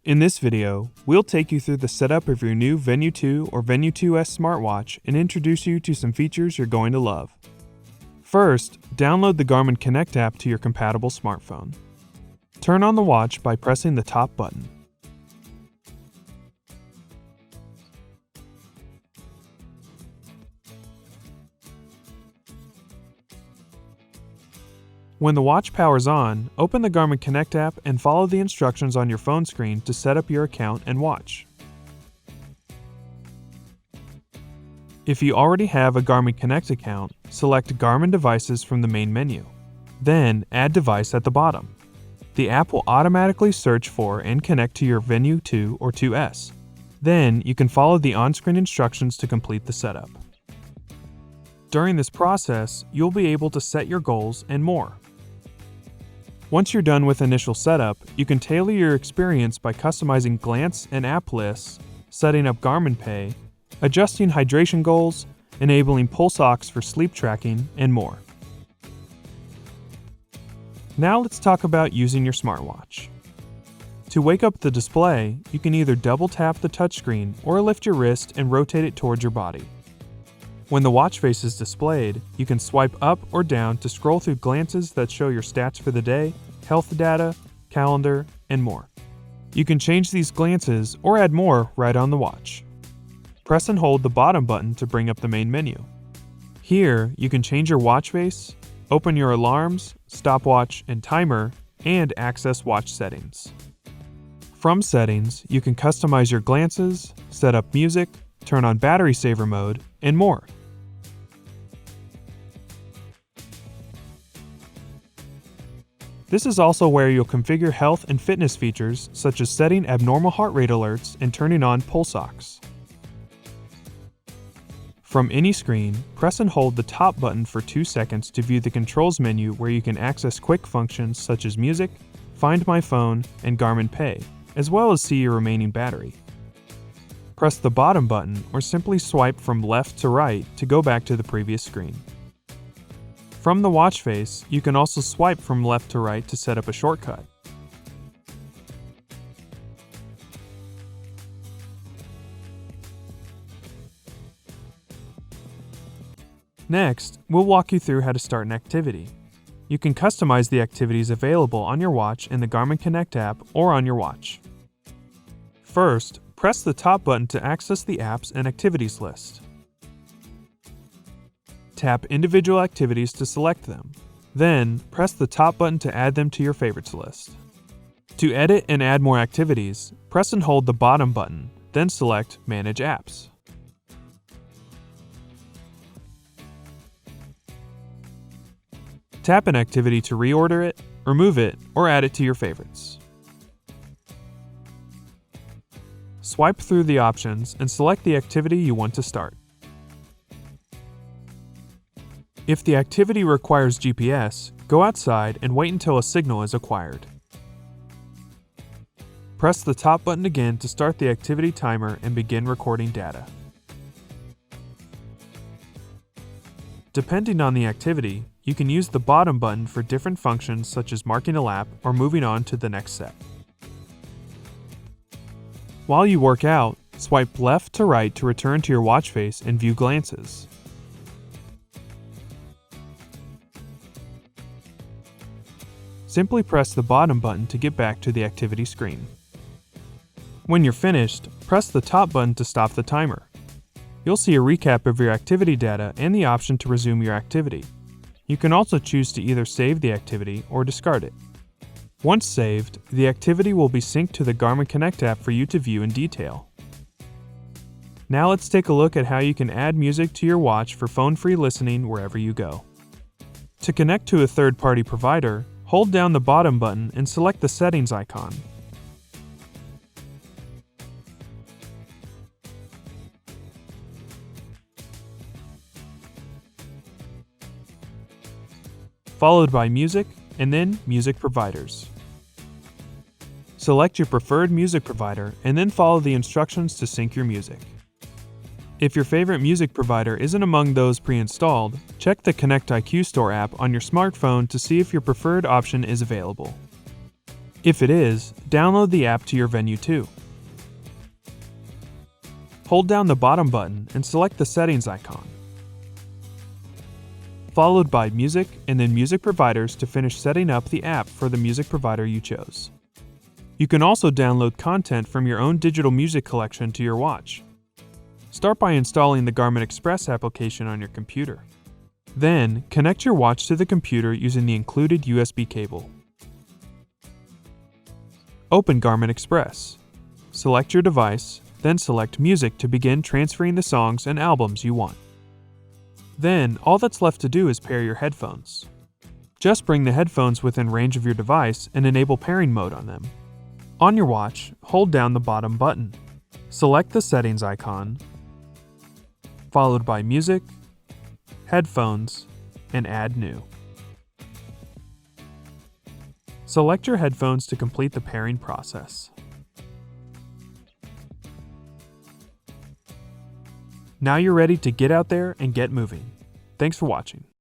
In this video, we'll take you through the setup of your new VENU2 or VENU2S smartwatch and introduce you to some features you're going to love. First, download the Garmin Connect app to your compatible smartphone. Turn on the watch by pressing the top button. When the watch powers on, open the Garmin Connect app and follow the instructions on your phone screen to set up your account and watch. If you already have a Garmin Connect account, select Garmin Devices from the main menu. Then, add device at the bottom. The app will automatically search for and connect to your VENU2 or 2S. Then, you can follow the on-screen instructions to complete the setup. During this process, you'll be able to set your goals and more. Once you're done with initial setup, you can tailor your experience by customizing glance and app lists, setting up Garmin Pay, adjusting hydration goals, enabling pulse ox for sleep tracking, and more. Now let's talk about using your smartwatch. To wake up the display, you can either double tap the touchscreen or lift your wrist and rotate it towards your body. When the watch face is displayed, you can swipe up or down to scroll through glances that show your stats for the day, health data, calendar, and more. You can change these glances or add more right on the watch. Press and hold the bottom button to bring up the main menu. Here, you can change your watch face, open your alarms, stopwatch, and timer, and access watch settings. From settings, you can customize your glances, set up music, turn on battery saver mode, and more. This is also where you'll configure health and fitness features such as setting abnormal heart rate alerts and turning on pulse ox. From any screen, press and hold the top button for 2 seconds to view the controls menu where you can access quick functions such as music, Find My Phone, and Garmin Pay, as well as see your remaining battery. Press the bottom button or simply swipe from left to right to go back to the previous screen. From the watch face, you can also swipe from left to right to set up a shortcut. Next, we'll walk you through how to start an activity. You can customize the activities available on your watch in the Garmin Connect app or on your watch. First, press the top button to access the apps and activities list. Tap individual activities to select them. Then, press the top button to add them to your favorites list. To edit and add more activities, press and hold the bottom button, then select Manage Apps. Tap an activity to reorder it, remove it, or add it to your favorites. Swipe through the options and select the activity you want to start. If the activity requires GPS, go outside and wait until a signal is acquired. Press the top button again to start the activity timer and begin recording data. Depending on the activity, you can use the bottom button for different functions such as marking a lap or moving on to the next set. While you work out, swipe left to right to return to your watch face and view glances. Simply press the bottom button to get back to the activity screen. When you're finished, press the top button to stop the timer. You'll see a recap of your activity data and the option to resume your activity. You can also choose to either save the activity or discard it. Once saved, the activity will be synced to the Garmin Connect app for you to view in detail. Now let's take a look at how you can add music to your watch for phone-free listening wherever you go. To connect to a third-party provider, hold down the bottom button and select the settings icon. Followed by Music, and then Music Providers. Select your preferred music provider and then follow the instructions to sync your music. If your favorite music provider isn't among those pre-installed, check the Connect IQ Store app on your smartphone to see if your preferred option is available. If it is, download the app to your VENU2. Hold down the bottom button and select the settings icon, followed by Music and then Music Providers to finish setting up the app for the music provider you chose. You can also download content from your own digital music collection to your watch. Start by installing the Garmin Express application on your computer. Then, connect your watch to the computer using the included USB cable. Open Garmin Express. Select your device, then select Music to begin transferring the songs and albums you want. Then, all that's left to do is pair your headphones. Just bring the headphones within range of your device and enable pairing mode on them. On your watch, hold down the bottom button. Select the settings icon, followed by Music, Headphones, and Add New. Select your headphones to complete the pairing process. Now you're ready to get out there and get moving. Thanks for watching.